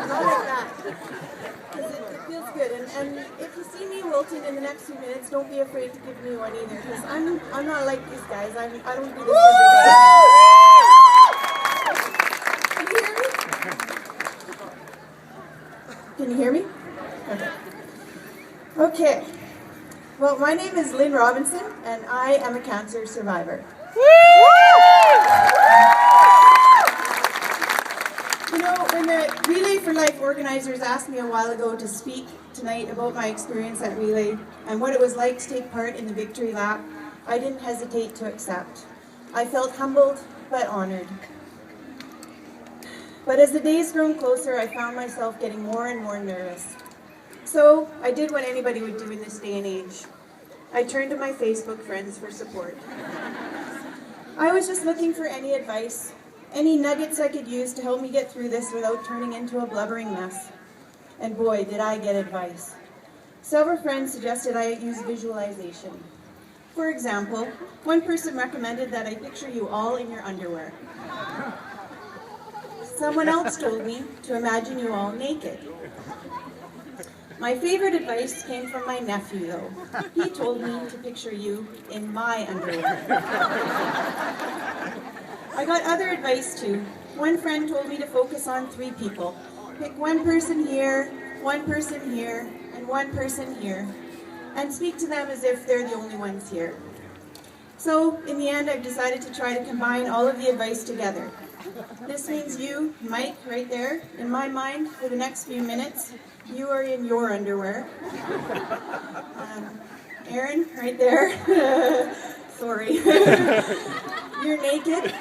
Not like that. 'Cause it feels good. And if you see me wilting in the next few minutes, don't be afraid to give me one either. Because I'm not like these guys. I don't do this every day. Can you hear me? Okay. Okay. Well, my name is Lynne Robinson, and I am a cancer survivor. You know, when the Relay for Life organizers asked me a while ago to speak tonight about my experience at Relay and what it was like to take part in the victory lap, I didn't hesitate to accept. I felt humbled but honored. But as the days grew closer, I found myself getting more and more nervous. So I did what anybody would do in this day and age. I turned to my Facebook friends for support. I was just looking for any advice, any nuggets I could use to help me get through this without turning into a blubbering mess. And boy, did I get advice. Several friends suggested I use visualization. For example, one person recommended that I picture you all in your underwear. Someone else told me to imagine you all naked. My favorite advice came from my nephew, though. He told me to picture you in my underwear. I got other advice, too. One friend told me to focus on 3 people. Pick one person here, and one person here, and speak to them as if they're the only ones here. So, in the end, I've decided to try to combine all of the advice together. This means you, Mike, right there, in my mind, for the next few minutes, you are in your underwear. Aaron, right there. Sorry. You're naked.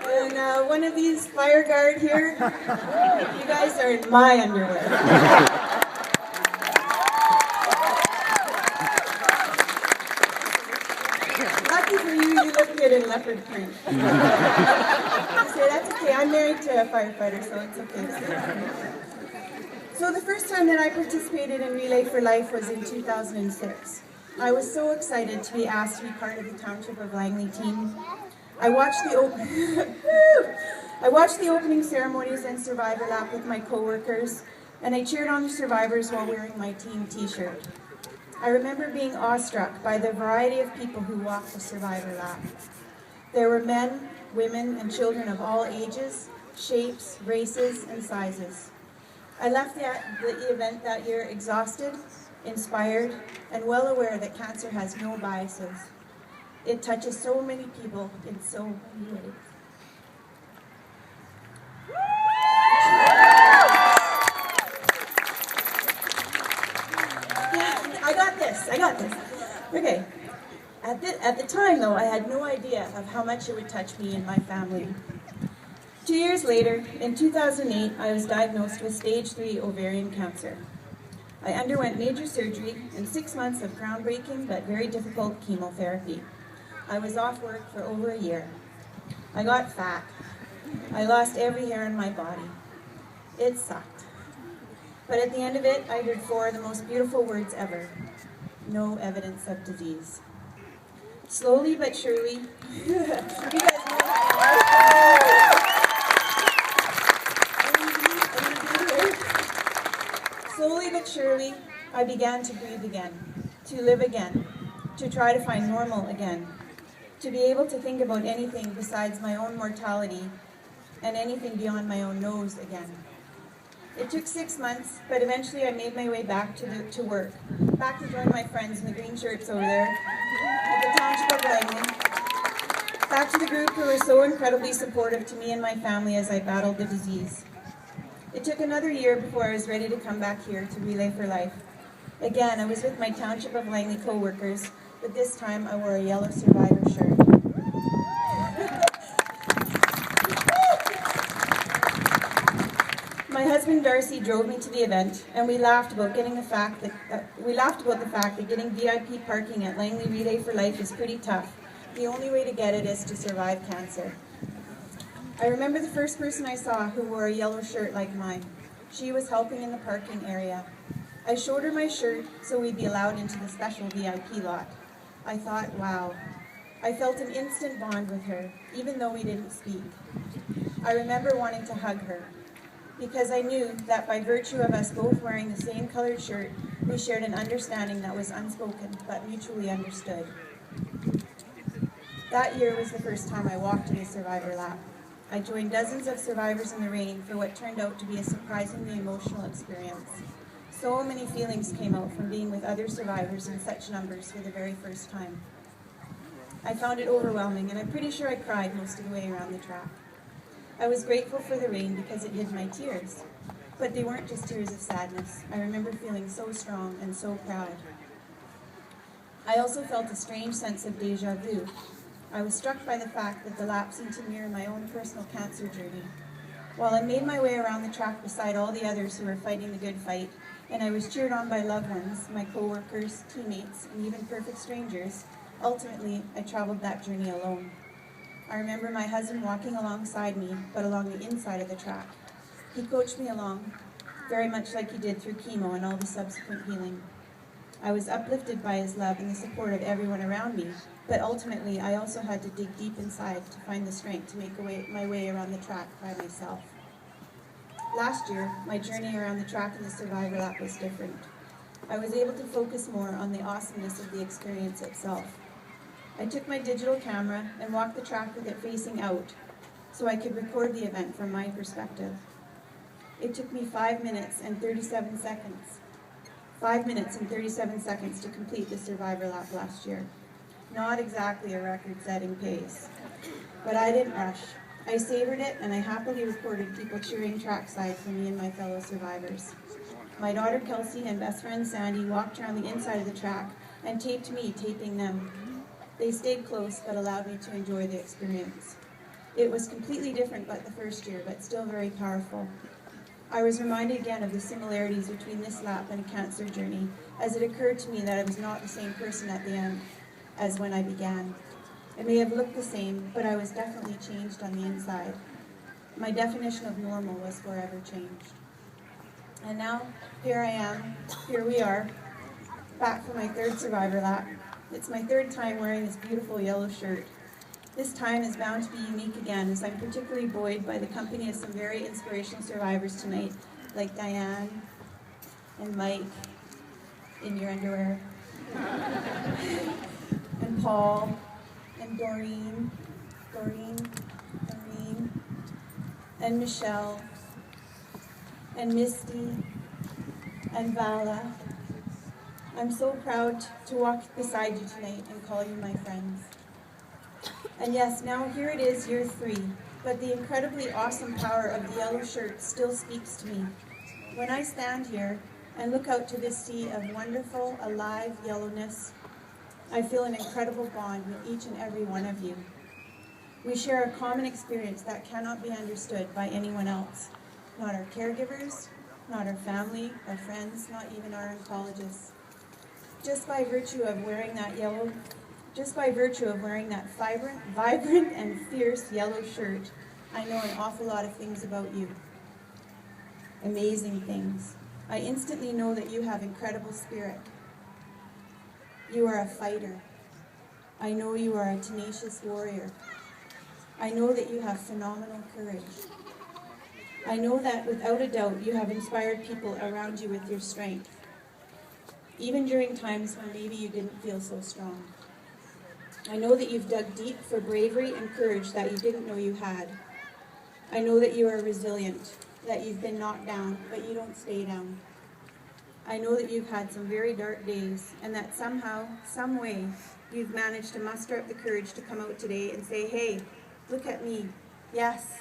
And one of these fire guard here, you guys are in my underwear. Lucky for you, you look good in leopard print. That's okay. I'm married to a firefighter, so it's okay to say. So the first time that I participated in Relay for Life was in 2006. I was so excited to be asked to be part of the Township of Langley team. I watched the opening ceremonies and survivor lap with my co-workers, and I cheered on the survivors while wearing my team t-shirt. I remember being awestruck by the variety of people who walked the survivor lap. There were men, women, and children of all ages, shapes, races, and sizes. I left the event that year exhausted, inspired, and well aware that cancer has no biases. It touches so many people in so many ways. I got this. Okay. At the time, though, I had no idea of how much it would touch me and my family. 2 years later, in 2008, I was diagnosed with stage 3 ovarian cancer. I underwent major surgery and 6 months of groundbreaking but very difficult chemotherapy. I was off work for over a year. I got fat. I lost every hair in my body. It sucked. But at the end of it, I heard 4 of the most beautiful words ever. No evidence of disease. Slowly but surely, you guys know slowly but surely, I began to breathe again, to live again, to try to find normal again, to be able to think about anything besides my own mortality and anything beyond my own nose again. It took 6 months, but eventually I made my way back to work, back to join my friends in the green shirts over there at the Township of Langley, back to the group who were so incredibly supportive to me and my family as I battled the disease. It took another year before I was ready to come back here to Relay for Life. Again, I was with my Township of Langley co-workers, but this time I wore a yellow survivor shirt. My husband Darcy drove me to the event, and we laughed about the fact that getting VIP parking at Langley Relay for Life is pretty tough. The only way to get it is to survive cancer. I remember the first person I saw who wore a yellow shirt like mine. She was helping in the parking area. I showed her my shirt so we'd be allowed into the special VIP lot. I thought, wow. I felt an instant bond with her, even though we didn't speak. I remember wanting to hug her, because I knew that by virtue of us both wearing the same colored shirt, we shared an understanding that was unspoken but mutually understood. That year was the first time I walked in a survivor lap. I joined dozens of survivors in the rain for what turned out to be a surprisingly emotional experience. So many feelings came out from being with other survivors in such numbers for the very first time. I found it overwhelming, and I'm pretty sure I cried most of the way around the track. I was grateful for the rain because it hid my tears, but they weren't just tears of sadness. I remember feeling so strong and so proud. I also felt a strange sense of déjà vu. I was struck by the fact that the lap seemed to mirror my own personal cancer journey. While I made my way around the track beside all the others who were fighting the good fight, and I was cheered on by loved ones, my co-workers, teammates, and even perfect strangers, ultimately I traveled that journey alone. I remember my husband walking alongside me, but along the inside of the track. He coached me along, very much like he did through chemo and all the subsequent healing. I was uplifted by his love and the support of everyone around me, but ultimately I also had to dig deep inside to find the strength to make my way around the track by myself. Last year, my journey around the track in the survivor lap was different. I was able to focus more on the awesomeness of the experience itself. I took my digital camera and walked the track with it facing out so I could record the event from my perspective. It took me 5 minutes and 37 seconds. 5 minutes and 37 seconds to complete the survivor lap last year. Not exactly a record-setting pace. But I didn't rush. I savored it, and I happily recorded people cheering trackside for me and my fellow survivors. My daughter Kelsey and best friend Sandy walked around the inside of the track and taped me taping them. They stayed close but allowed me to enjoy the experience. It was completely different but the first year, but still very powerful. I was reminded again of the similarities between this lap and a cancer journey, as it occurred to me that I was not the same person at the end as when I began. It may have looked the same, but I was definitely changed on the inside. My definition of normal was forever changed. And now, here we are, back for my third survivor lap. It's my third time wearing this beautiful yellow shirt. This time is bound to be unique again, as I'm particularly buoyed by the company of some very inspirational survivors tonight, like Diane and Mike in your underwear, and Paul, and Doreen, and Michelle, and Misty, and Vala. I'm so proud to walk beside you tonight and call you my friends. And yes, now here it is, year 3, but the incredibly awesome power of the yellow shirt still speaks to me. When I stand here and look out to this sea of wonderful, alive yellowness, I feel an incredible bond with each and every one of you. We share a common experience that cannot be understood by anyone else. Not our caregivers, not our family, our friends, not even our oncologists. Just by virtue of wearing that vibrant and fierce yellow shirt, I know an awful lot of things about you. Amazing things. I instantly know that you have incredible spirit. You are a fighter. I know you are a tenacious warrior. I know that you have phenomenal courage. I know that without a doubt you have inspired people around you with your strength, even during times when maybe you didn't feel so strong. I know that you've dug deep for bravery and courage that you didn't know you had. I know that you are resilient, that you've been knocked down, but you don't stay down. I know that you've had some very dark days, and that somehow, some way, you've managed to muster up the courage to come out today and say, hey, look at me. Yes,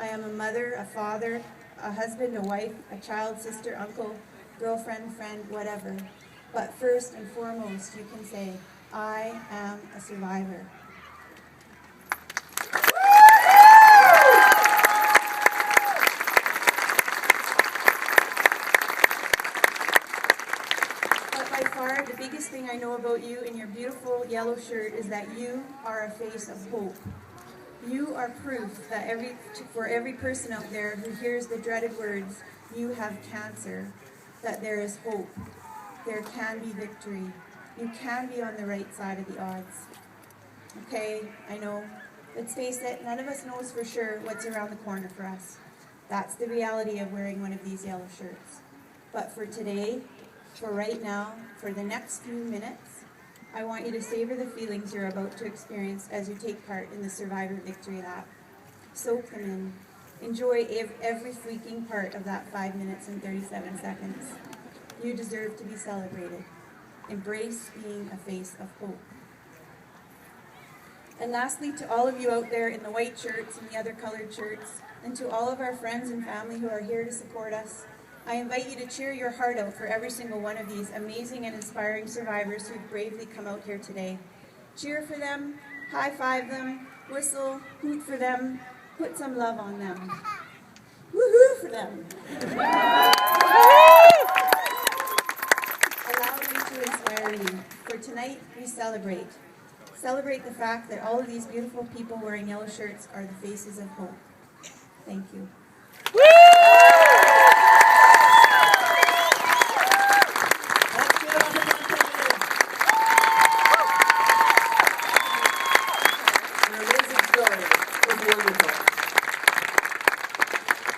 I am a mother, a father, a husband, a wife, a child, sister, uncle, girlfriend, friend, whatever. But first and foremost, you can say, I am a survivor. But by far, the biggest thing I know about you in your beautiful yellow shirt is that you are a face of hope. You are proof that for every person out there who hears the dreaded words, you have cancer, that there is hope. There can be victory. You can be on the right side of the odds. Okay, I know Let's face it, none of us knows for sure what's around the corner for us. That's the reality of wearing one of these yellow shirts. But for today, for right now, for the next few minutes, I want you to savor the feelings you're about to experience as you take part in the Survivor Victory Lap. Soak them in. Enjoy every freaking part of that 5 minutes and 37 seconds. You deserve to be celebrated. Embrace being a face of hope. And lastly, to all of you out there in the white shirts and the other colored shirts, and to all of our friends and family who are here to support us, I invite you to cheer your heart out for every single one of these amazing and inspiring survivors who've bravely come out here today. Cheer for them, high-five them, whistle, hoot for them, put some love on them. Woohoo for them! Allow me to inspire you. For tonight, we celebrate. Celebrate the fact that all of these beautiful people wearing yellow shirts are the faces of hope. Thank you.